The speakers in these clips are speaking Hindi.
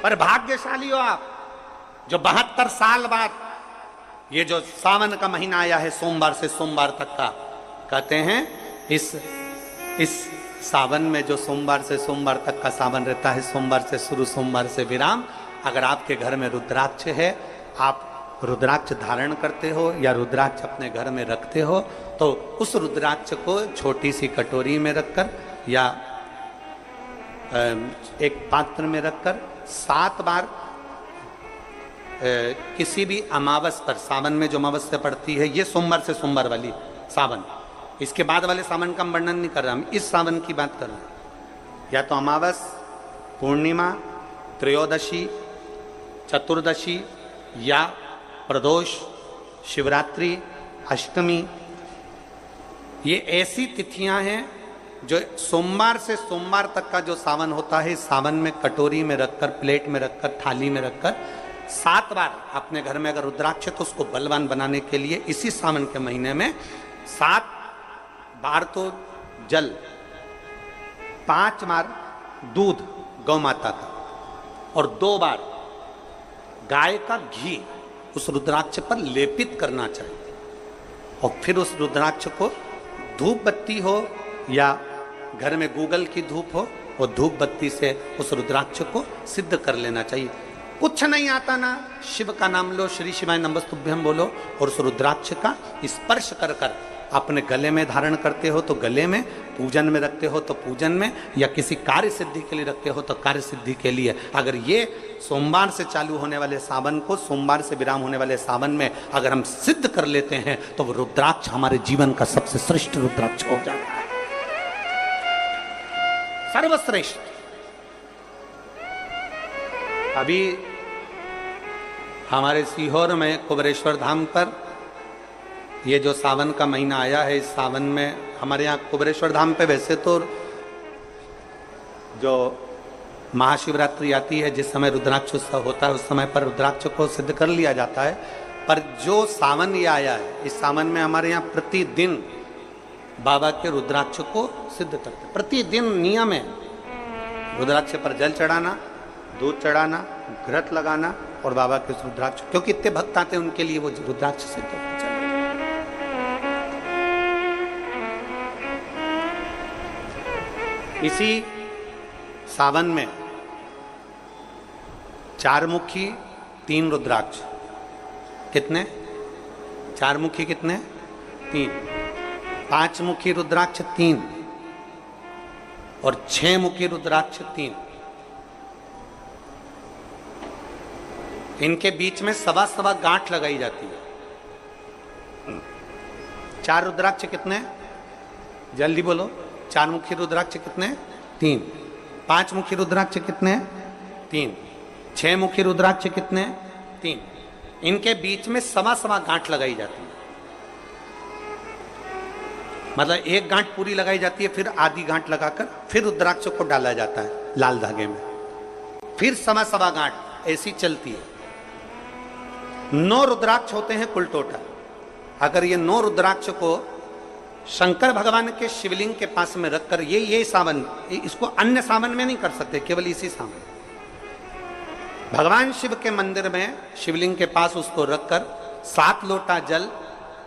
पर भाग्यशाली हो आप जो 72 साल बाद ये जो सावन का महीना आया है, सोमवार से सोमवार तक का, कहते हैं इस सावन में जो सोमवार से सोमवार तक का सावन रहता है, सोमवार से शुरू सोमवार से विराम, अगर आपके घर में रुद्राक्ष है, आप रुद्राक्ष धारण करते हो या रुद्राक्ष अपने घर में रखते हो, तो उस रुद्राक्ष को छोटी सी कटोरी में रखकर या एक पात्र में रखकर 7 बार किसी भी अमावस पर, सावन में जो अमावस्या पड़ती है, ये सोमवार से सोमवार वाली सावन, इसके बाद वाले सावन का वर्णन नहीं कर रहा, हम इस सावन की बात कर रहे हैं। या तो अमावस, पूर्णिमा, त्रयोदशी, चतुर्दशी या प्रदोष, शिवरात्रि, अष्टमी, ये ऐसी तिथियां हैं जो सोमवार से सोमवार तक का जो सावन होता है, सावन में कटोरी में रखकर, प्लेट में रखकर, थाली में रखकर 7 बार अपने घर में अगर रुद्राक्ष तो उसको बलवान बनाने के लिए इसी सावन के महीने में 7 बार तो जल, 5 बार दूध गौ माता का और 2 बार गाय का घी उस रुद्राक्ष पर लेपित करना चाहिए। और फिर उस रुद्राक्ष को धूप बत्ती हो या घर में गूगल की धूप हो, और धूप बत्ती से उस रुद्राक्ष को सिद्ध कर लेना चाहिए। कुछ नहीं आता ना, शिव का नाम लो, श्री शिवाय नमस्तुभ्यं बोलो, और उस रुद्राक्ष का स्पर्श कर कर अपने गले में धारण करते हो तो गले में, पूजन में रखते हो तो पूजन में, या किसी कार्य सिद्धि के लिए रखते हो तो कार्य सिद्धि के लिए। अगर ये सोमवार से चालू होने वाले सावन को, सोमवार से विराम होने वाले सावन में अगर हम सिद्ध कर लेते हैं तो वो रुद्राक्ष हमारे जीवन का सबसे श्रेष्ठ रुद्राक्ष हो जाता है, सर्वश्रेष्ठ। अभी हमारे सीहोर में कुबेरेश्वर धाम पर ये जो सावन का महीना आया है, इस सावन में हमारे यहाँ कुबेरेश्वर धाम पे वैसे तो जो महाशिवरात्रि आती है, जिस समय रुद्राक्ष उत्सव होता है, उस समय पर रुद्राक्ष को सिद्ध कर लिया जाता है। पर जो सावन ये आया है, इस सावन में हमारे यहाँ प्रतिदिन बाबा के रुद्राक्ष को सिद्ध करते हैं। प्रतिदिन नियम है रुद्राक्ष पर जल चढ़ाना, दूध चढ़ाना, घृत लगाना और बाबा के उस रुद्राक्ष, क्योंकि इतने भक्त आते हैं उनके लिए वो रुद्राक्ष सिद्ध होना चाहिए। इसी सावन में 4 मुखी 3 रुद्राक्ष, कितने? 4 मुखी कितने? 3। 5 मुखी रुद्राक्ष 3 और 6 मुखी रुद्राक्ष 3। इनके बीच में 1.25 गांठ लगाई जाती है। 4 रुद्राक्ष कितने? जल्दी बोलो। 4 मुखी रुद्राक्ष कितने? 3। 5 मुखी रुद्राक्ष कितने? 3। 6 मुखी रुद्राक्ष कितने? 3। इनके बीच में 1.25 गांठ लगाई जाती है। मतलब एक गांठ पूरी लगाई जाती है, फिर आधी गांठ लगाकर फिर रुद्राक्ष को डाला जाता है लाल धागे में, फिर 1.25 गांठ ऐसी चलती है। 9 रुद्राक्ष होते हैं कुल टोटल। अगर ये 9 रुद्राक्ष को शंकर भगवान के शिवलिंग के पास में रखकर, ये सावन, इसको अन्य सावन में नहीं कर सकते, केवल इसी सावन भगवान शिव के मंदिर में शिवलिंग के पास उसको रखकर 7 लोटा जल,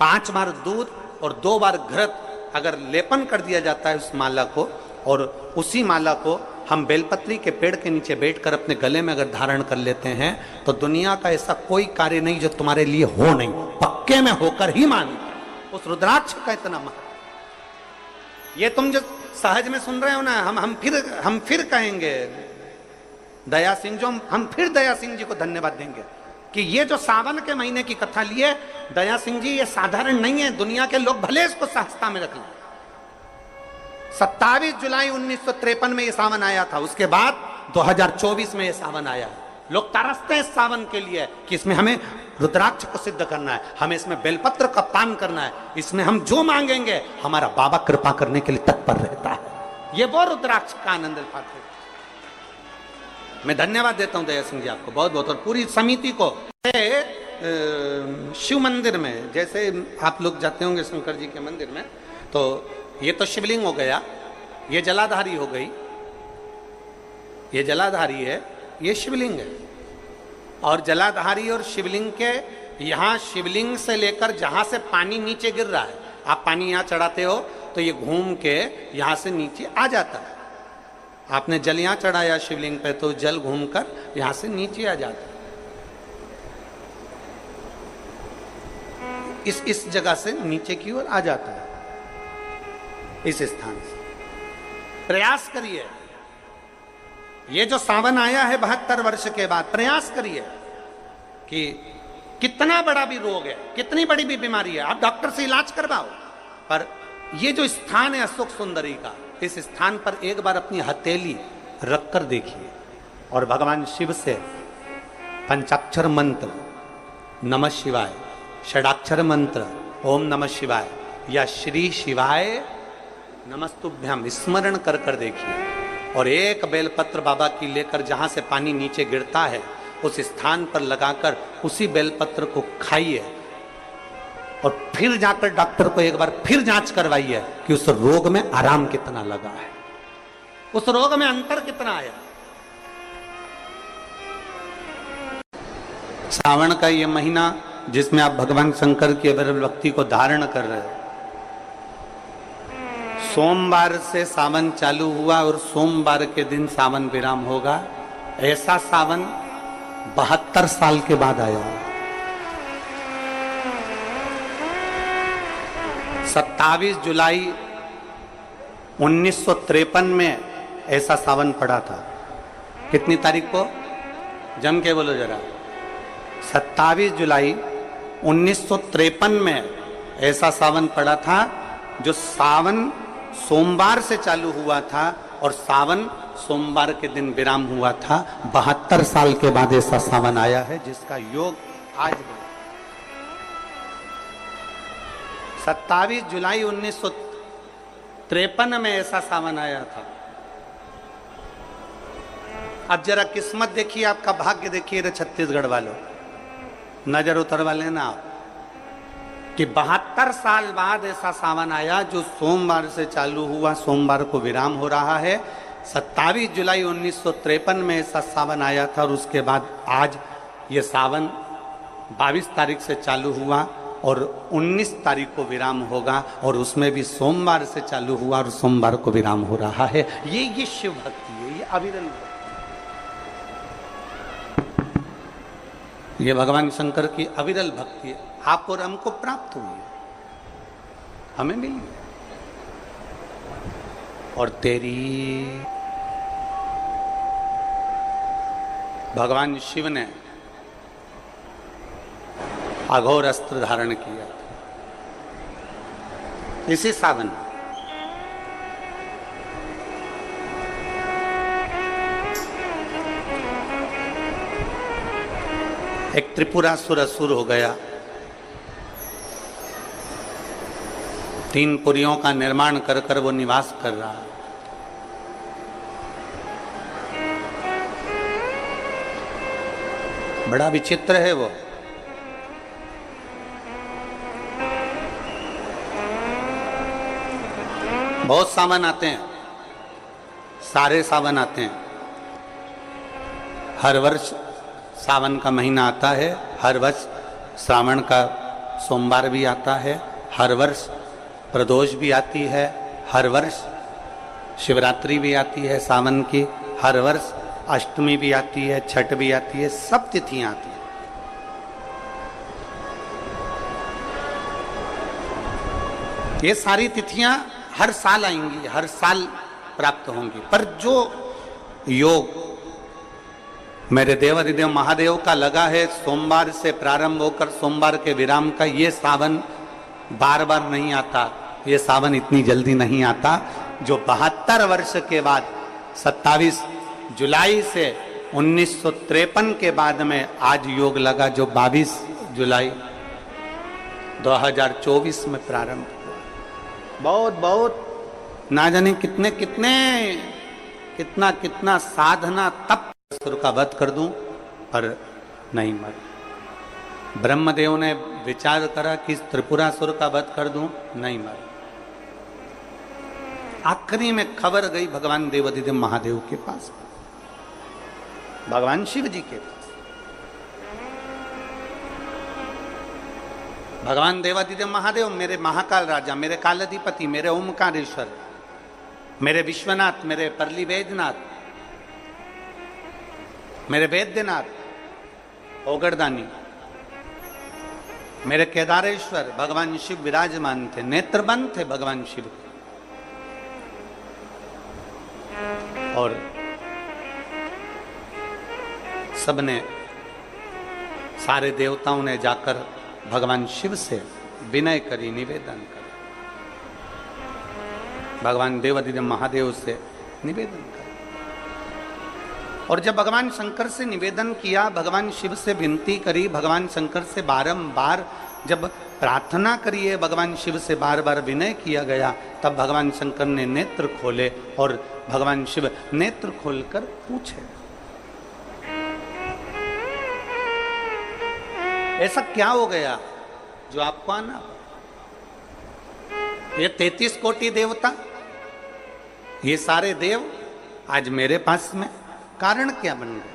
5 बार दूध और 2 बार घृत अगर लेपन कर दिया जाता है उस माला को, और उसी माला को हम बेलपत्री के पेड़ के नीचे बैठकर अपने गले में अगर धारण कर लेते हैं तो दुनिया का ऐसा कोई कार्य नहीं जो तुम्हारे लिए हो नहीं, पक्के में होकर ही मान। उस रुद्राक्ष का इतना महत्व, ये तुम जो सहज में सुन रहे हो ना, हम फिर कहेंगे दया सिंह, जो हम फिर दया सिंह जी को धन्यवाद देंगे कि ये जो सावन के महीने की कथा लिए दया सिंह जी, ये साधारण नहीं है। दुनिया के लोग भले इसको सहजता में रख लें। 27 जुलाई 1953 में ये सावन आया था, उसके बाद 2024 में ये सावन आया है। लोग तरसते हैं इस सावन के लिए कि इसमें हमें रुद्राक्ष को सिद्ध करना है, हमें इसमें बेलपत्र का पान करना है, इसमें हम जो मांगेंगे हमारा बाबा कृपा करने के लिए तत्पर रहता है। ये वो रुद्राक्ष का आनंद उठाते हैं। मैं धन्यवाद देता हूं दया सिंह जी आपको बहुत बहुत, और पूरी समिति को। शिव मंदिर में जैसे आप लोग जाते होंगे शंकर जी के मंदिर में, तो ये तो शिवलिंग हो गया, ये जलाधारी हो गई, ये जलाधारी है, ये शिवलिंग है। और जलाधारी और शिवलिंग के यहां शिवलिंग से लेकर जहां से पानी नीचे गिर रहा है, आप पानी यहां चढ़ाते हो तो ये घूम के यहां से नीचे आ जाता है। आपने जल यहां चढ़ाया शिवलिंग पे तो जल घूमकर यहां से नीचे आ जाता है। इस जगह से नीचे की ओर आ जाता है, इस स्थान से। प्रयास करिए, ये जो सावन आया है 72 वर्ष के बाद, प्रयास करिए कि कितना बड़ा भी रोग है, कितनी बड़ी भी बीमारी है, आप डॉक्टर से इलाज करवाओ, पर ये जो स्थान है अशोक सुंदरी का, इस स्थान पर एक बार अपनी हथेली रखकर देखिए और भगवान शिव से पंचाक्षर मंत्र नमः शिवाय, षडाक्षर मंत्र ओम नमः शिवाय या श्री शिवाय नमस्तुभ्यम स्मरण कर कर देखिए और एक बेलपत्र बाबा की लेकर जहां से पानी नीचे गिरता है उस स्थान पर लगाकर उसी बेलपत्र को खाइए और फिर जाकर डॉक्टर को एक बार फिर जांच करवाइए कि उस रोग में आराम कितना लगा है, उस रोग में अंतर कितना आया। सावन का ये महीना जिसमें आप भगवान शंकर की अविरल भक्ति को धारण कर रहे हो, सोमवार से सावन चालू हुआ और सोमवार के दिन सावन विराम होगा। ऐसा सावन 72 साल के बाद आया। 27 जुलाई 1953 में ऐसा सावन पड़ा था। कितनी तारीख को? जम के बोलो जरा। 27 जुलाई 1953 में ऐसा सावन पड़ा था, जो सावन सोमवार से चालू हुआ था और सावन सोमवार के दिन विराम हुआ था। 72 साल के बाद ऐसा सावन आया है जिसका योग आज है। 27 जुलाई 1953 में ऐसा सावन आया था। अब जरा किस्मत देखिए, आपका भाग्य देखिए रे छत्तीसगढ़ वालों, नजर उतरवा लेना आप कि 72 साल बाद ऐसा सावन आया जो सोमवार से चालू हुआ, सोमवार को विराम हो रहा है। 27 जुलाई 1953 में ऐसा सावन आया था और उसके बाद आज ये सावन 22 तारीख से चालू हुआ और 19 तारीख को विराम होगा और उसमें भी सोमवार से चालू हुआ और सोमवार को विराम हो रहा है। ये शिव भक्ति है, ये अविरल भक्ति, ये भगवान शंकर की अविरल भक्ति है। आप और हमको प्राप्त हुई है, हमें मिली और तेरी भगवान शिव ने अघोर अस्त्र धारण किया इसी सावन। एक त्रिपुरासुर असुर हो गया, 3 पुरियों का निर्माण कर कर वो निवास कर रहा है। बड़ा विचित्र है वो। बहुत सावन आते हैं, सारे सावन आते हैं। हर वर्ष सावन का महीना आता है, हर वर्ष श्रावण का सोमवार भी आता है, हर वर्ष प्रदोष भी आती है, हर वर्ष शिवरात्रि भी आती है सावन की, हर वर्ष अष्टमी भी आती है, छठ भी आती है, सब तिथियां आती हैं। ये सारी तिथियां हर साल आएंगी, हर साल प्राप्त होंगी, पर जो योग मेरे देवाधिदेव महादेव का लगा है सोमवार से प्रारंभ होकर सोमवार के विराम का, ये सावन बार बार नहीं आता, ये सावन इतनी जल्दी नहीं आता। जो 72 वर्ष के बाद 27 जुलाई से 1953 के बाद में आज योग लगा, जो 22 जुलाई 2024 में प्रारंभ हुआ। बहुत ना जाने कितने कितना साधना तप असुर का वध कर दूं, पर नहीं मर। ब्रह्मदेव ने विचार करा कि त्रिपुरासुर का वध कर दूं, नहीं मर। आखिरी में खबर गई भगवान देवाधिदेव महादेव के पास। भगवान शिव जी के पास। भगवान देवादिदेव महादेव, मेरे महाकाल राजा, मेरे कालाधिपति, मेरे ओमकारेश्वर, मेरे विश्वनाथ, मेरे परली वैद्यनाथ, मेरे वैद्यनाथ, ओगरदानी, मेरे केदारेश्वर, भगवान शिव विराजमान थे, नेत्रबंद थे भगवान शिव। और सबने, सारे देवताओं ने जाकर भगवान शिव से विनय करी, निवेदन कर, भगवान देवादिदेव महादेव से निवेदन कर। और जब भगवान शंकर से निवेदन किया, भगवान शिव से विनती करी, भगवान शंकर से बारंबार जब प्रार्थना करिए, भगवान शिव से बार बार विनय किया गया, तब भगवान शंकर ने नेत्र खोले और भगवान शिव नेत्र खोलकर पूछे, ऐसा क्या हो गया जो आपको आना? ये 33 कोटि देवता, ये सारे देव आज मेरे पास में, कारण क्या बन गया?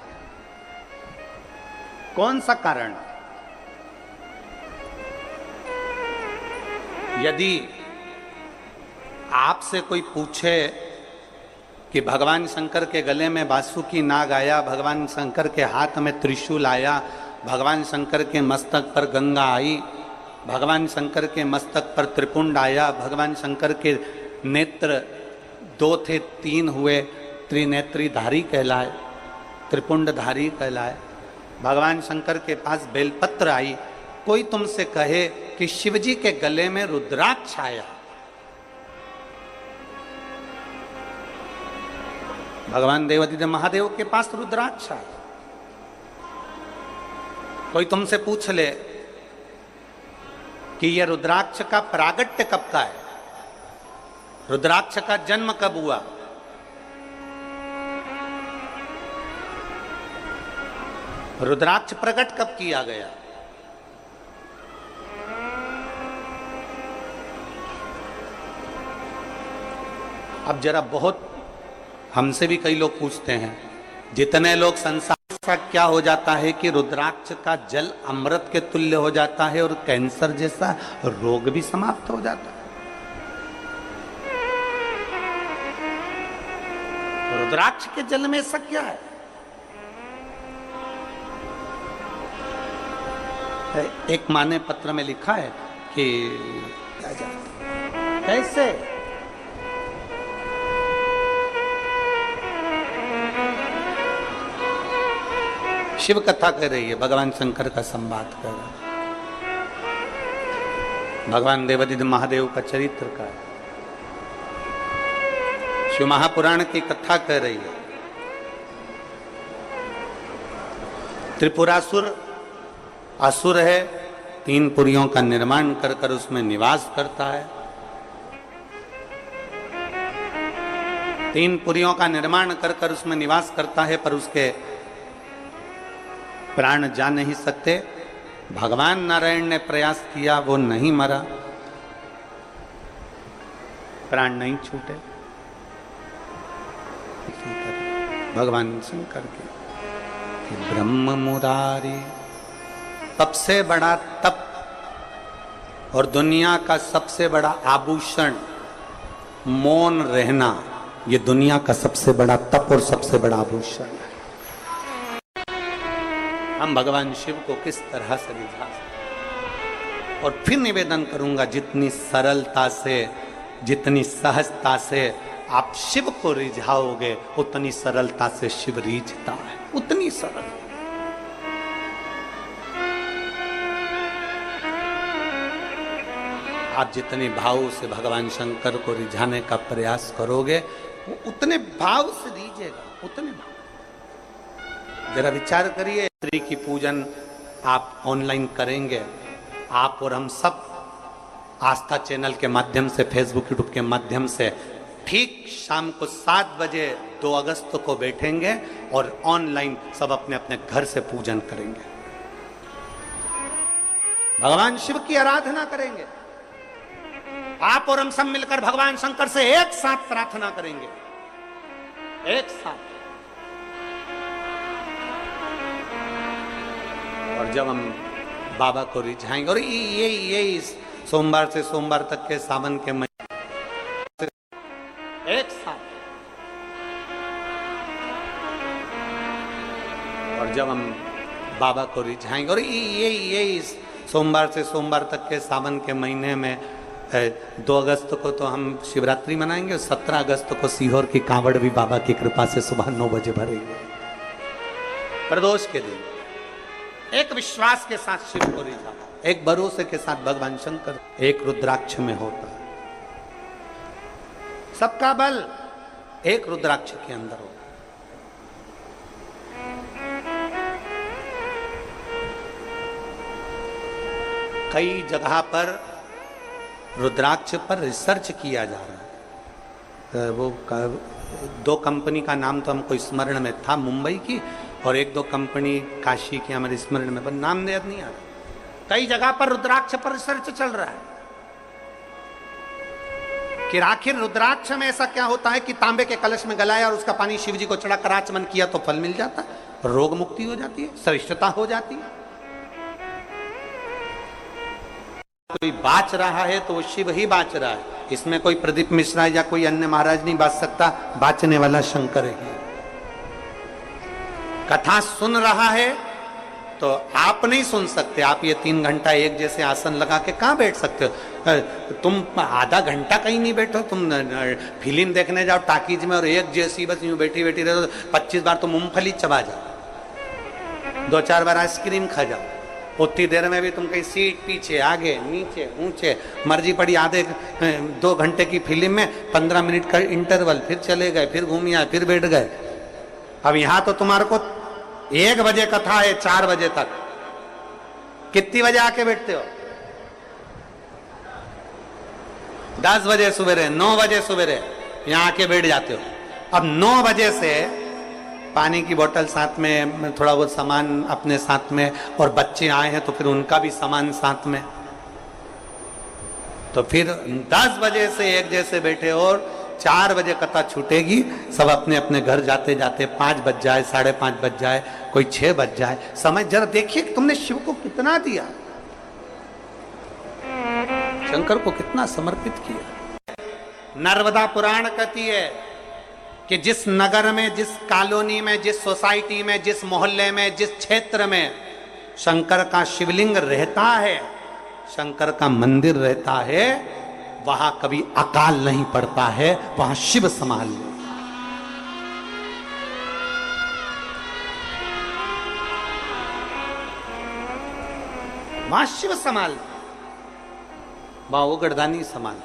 कौन सा कारण? यदि आपसे कोई पूछे कि भगवान शंकर के गले में बासुकी नाग आया, भगवान शंकर के हाथ में त्रिशूल आया, भगवान शंकर के मस्तक पर गंगा आई, भगवान शंकर के मस्तक पर त्रिपुंड आया, भगवान शंकर के नेत्र 2 थे 3 हुए, त्रिनेत्रीधारी कहलाए, त्रिपुंडधारी कहलाए, भगवान शंकर के पास बेलपत्र आई, कोई तुमसे कहे कि शिवजी के गले में रुद्राक्ष आया, भगवान देवादिदेव महादेव के पास रुद्राक्ष आया, कोई तुमसे पूछ ले कि यह रुद्राक्ष का प्रागट्य कब का है, रुद्राक्ष का जन्म कब हुआ, रुद्राक्ष प्रकट कब किया गया, अब जरा बहुत हमसे भी कई लोग पूछते हैं, जितने लोग संसार का क्या हो जाता है कि रुद्राक्ष का जल अमृत के तुल्य हो जाता है और कैंसर जैसा रोग भी समाप्त हो जाता है। रुद्राक्ष के जल में ऐसा क्या है? एक माने पत्र में लिखा है कि कैसे शिव कथा कर रही है, भगवान शंकर का संवाद कर रहा है, भगवान देवादिदेव महादेव का चरित्र का शिव महापुराण की कथा कर रही है। त्रिपुरासुर असुर है, 3 पुरियों का निर्माण कर कर उसमें निवास करता है, 3 पुरियों का निर्माण कर कर उसमें निवास करता है, पर उसके प्राण जा नहीं सकते। भगवान नारायण ने प्रयास किया, वो नहीं मरा, प्राण नहीं छूटे। भगवान शंकर के ब्रह्म मुरारी, सबसे बड़ा तप और दुनिया का सबसे बड़ा आभूषण मौन रहना, ये दुनिया का सबसे बड़ा तप और सबसे बड़ा आभूषण है। हम भगवान शिव को किस तरह से रिझा सकते? और फिर निवेदन करूंगा, जितनी सरलता से, जितनी सहजता से आप शिव को रिझाओगे, उतनी सरलता से शिव रिझता है, उतनी सरल। आप जितने भाव से भगवान शंकर को रिझाने का प्रयास करोगे, वो उतने भाव से रिझेगा, उतने भाव। जरा विचार करिए, स्त्री की पूजन आप ऑनलाइन करेंगे, आप और हम सब आस्था चैनल के माध्यम से, फेसबुक यूट्यूब के माध्यम से, ठीक शाम को 7 बजे 2 अगस्त को बैठेंगे और ऑनलाइन सब अपने अपने घर से पूजन करेंगे, भगवान शिव की आराधना करेंगे। आप और हम सब मिलकर भगवान शंकर से एक साथ प्रार्थना करेंगे, एक साथ। और जब हम बाबा को रिझाएंगे, और ये इस सोमवार से सोमवार तक के सावन के महीने एक साथ, और जब हम बाबा को रिझाएंगे, और ये इस सोमवार से सोमवार तक के सावन के महीने में 2 अगस्त को तो हम शिवरात्रि मनाएंगे, और 17 अगस्त को सीहोर की कांवड़ भी बाबा की कृपा से सुबह 9 बजे भरेंगे। प्रदोष के दिन एक विश्वास के साथ शिव को रिझा, एक भरोसे के साथ भगवान शंकर, एक रुद्राक्ष में होता है। सबका बल एक रुद्राक्ष के अंदर होता है। कई जगह पर रुद्राक्ष पर रिसर्च किया जा रहा है। वो 2 कंपनी का नाम तो हमको स्मरण में था, मुंबई की, और 1-2 कंपनी काशी की हमारे स्मरण में, पर नाम याद नहीं आ रहा। कई जगह पर रुद्राक्ष पर रिसर्च चल रहा है कि आखिर रुद्राक्ष में ऐसा क्या होता है कि तांबे के कलश में गलाया और उसका पानी शिव जी को चढ़ा कर आचमन किया तो फल मिल जाता है, रोग मुक्ति हो जाती है, श्रेष्ठता हो जाती है। कोई बाच रहा है तो वो शिव ही बाच रहा है, इसमें कोई प्रदीप मिश्रा या कोई अन्य महाराज नहीं बाच सकता, बाचने वाला शंकर है। कथा सुन रहा है तो आप नहीं सुन सकते, आप ये 3 घंटा एक जैसे आसन लगा के कहां बैठ सकते हो? तुम आधा घंटा कहीं नहीं बैठो, तुम फिल्म देखने जाओ टाकीज में और एक जैसी बस यूं बैठी बैठी रहो, 25 बार तो मूंगफली चबा जाओ, 2-4 बार आइसक्रीम खा जाओ, उतनी देर में भी तुम कहीं सीट पीछे आगे नीचे ऊंचे मर्जी पड़ी। आधे 2 घंटे की फिल्म में 15 मिनट का इंटरवल, फिर चले गए, फिर घूम आए, फिर बैठ गए। अब यहां तो तुम्हारे को 1 बजे कथा है, 4 बजे तक, कितनी बजे आके बैठते हो? 10 बजे सवेरे, 9 बजे सवेरे यहां आके बैठ जाते हो। अब 9 बजे से पानी की बोतल साथ में, थोड़ा बहुत सामान अपने साथ में, और बच्चे आए हैं तो फिर उनका भी सामान साथ में, तो फिर 10 बजे से 1 जैसे बैठे, और 4 बजे कथा छूटेगी, सब अपने अपने घर जाते जाते 5 बज जाए, 5:30 बज जाए, कोई 6 बज जाए। समय जरा देखिए कि तुमने शिव को कितना दिया, शंकर को कितना समर्पित किया। नर्मदा पुराण कहती है कि जिस नगर में, जिस कॉलोनी में, जिस सोसाइटी में, जिस मोहल्ले में, जिस क्षेत्र में शंकर का शिवलिंग रहता है, शंकर का मंदिर रहता है, वहां कभी अकाल नहीं पड़ता है, वहां शिव संभाल ले। वहां शिव संभाल, वहां वो गर्दानी संभाल।